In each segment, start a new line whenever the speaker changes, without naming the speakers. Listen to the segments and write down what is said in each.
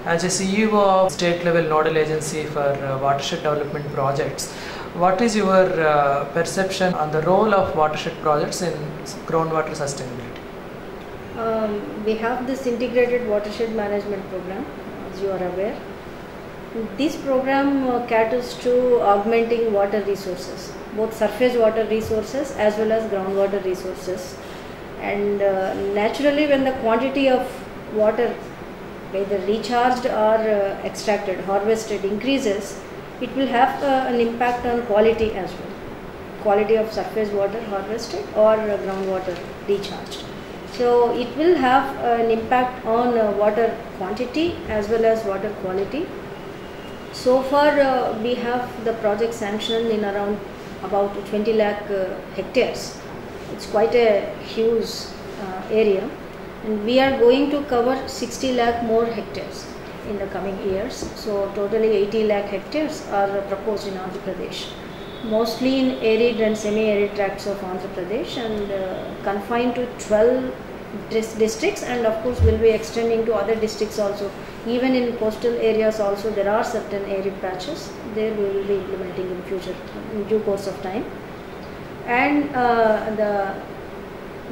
As a CEO of state level nodal agency for watershed development projects, what is your perception on the role of watershed projects in groundwater sustainability?
We have this integrated watershed management program, as you are aware. This program caters to augmenting water resources, both surface water resources as well as groundwater resources. And naturally, when the quantity of water, whether recharged or extracted, harvested, increases, it will have an impact on quality as well. Quality of surface water harvested or groundwater recharged. So it will have an impact on water quantity as well as water quality. So far we have the project sanctioned in around about 20 lakh hectares. It's quite a huge area, and we are going to cover 60 lakh more hectares in the coming years. So totally 80 lakh hectares are proposed in Andhra Pradesh, mostly in arid and semi-arid tracts of Andhra Pradesh, and confined to 12 districts, and of course will be extending to other districts also. Even in coastal areas also there are certain arid patches. There we will be implementing in future, in due course of time. And the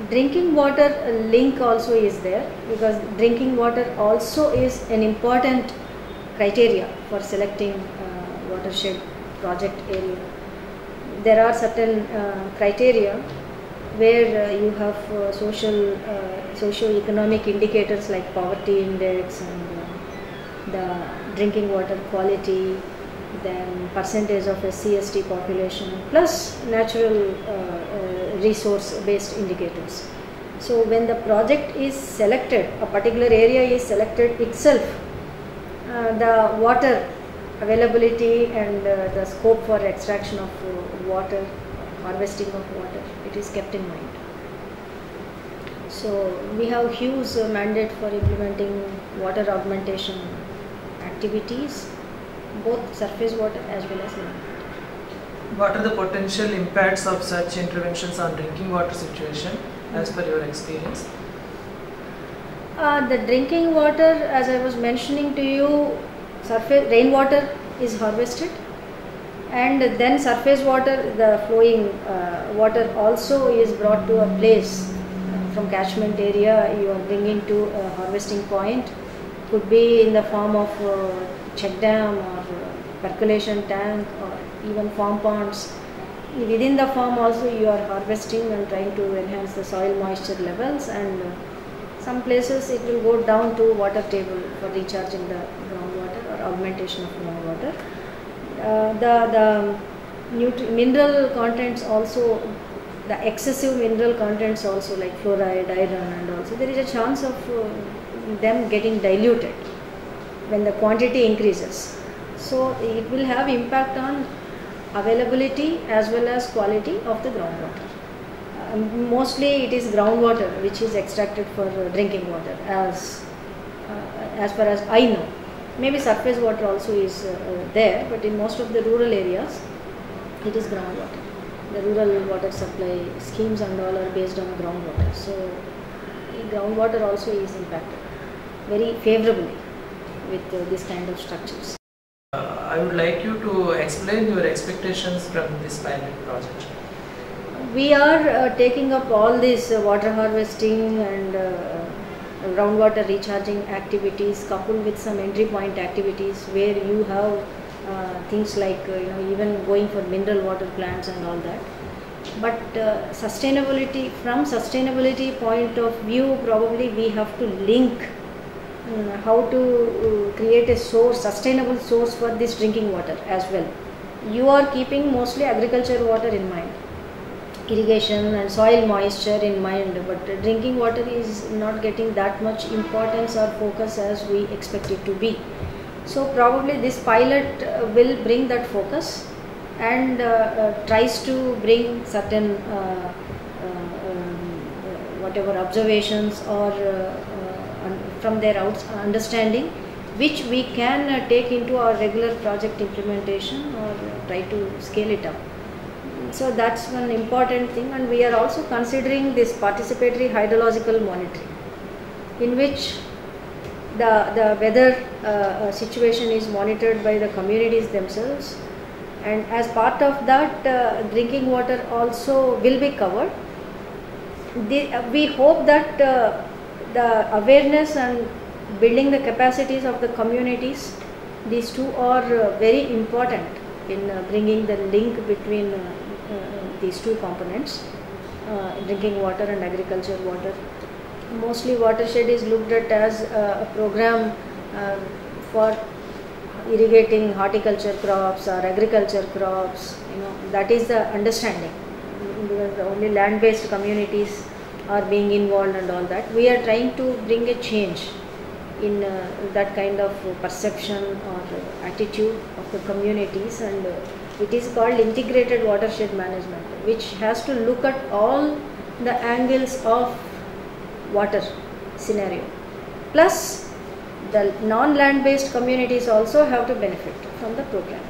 drinking water link also is there, because drinking water also is an important criteria for selecting watershed project area. There are certain criteria where you have socio-economic indicators like poverty index and the drinking water quality, then percentage of SC/ST population, plus natural resource based indicators. So when the project is selected, a particular area is selected itself, the water availability and the scope for extraction of water, harvesting of water, it is kept in mind. So we have huge mandate for implementing water augmentation activities, both surface water as well as land water.
What are the potential impacts of such interventions on drinking water situation as per your experience?
The drinking water, as I was mentioning to you, surface rainwater is harvested, and then surface water, the flowing water also is brought to a place from catchment area. You are bringing to a harvesting point, could be in the form of check dam or percolation tank or even farm ponds. Within the farm also you are harvesting and trying to enhance the soil moisture levels, and some places it will go down to water table for recharging the groundwater or augmentation of groundwater. The mineral contents also, the excessive mineral contents also, like fluoride, iron, and also there is a chance of them getting diluted when the quantity increases. So it will have impact on availability as well as quality of the groundwater. Mostly it is groundwater which is extracted for drinking water, as far as I know. Maybe surface water also is there, but in most of the rural areas it is groundwater. The rural water supply schemes and all are based on groundwater. So groundwater also is impacted very favorably with this kind of structures.
I would like you to explain your expectations from this pilot project.
We are taking up all these water harvesting and groundwater recharging activities, coupled with some entry point activities where you have things like even going for mineral water plants and all that. But sustainability, from sustainability point of view, probably we have to link how to create a source, sustainable source for this drinking water as well. You are keeping mostly agriculture water in mind, irrigation and soil moisture in mind, but drinking water is not getting that much importance or focus as we expect it to be. So probably this pilot will bring that focus and tries to bring certain whatever observations or from their understanding, which we can take into our regular project implementation or try to scale it up. So that's one important thing, and we are also considering this participatory hydrological monitoring, in which the weather situation is monitored by the communities themselves, and as part of that drinking water also will be covered. We hope that the awareness and building the capacities of the communities, these two are very important in bringing the link between these two components, drinking water and agriculture water. Mostly watershed is looked at as a program for irrigating horticulture crops or agriculture crops, that is the understanding, because only land-based communities are being involved and all that. We are trying to bring a change in that kind of perception or attitude of the communities, and it is called integrated watershed management, which has to look at all the angles of water scenario. Plus, the non-land based communities also have to benefit from the program.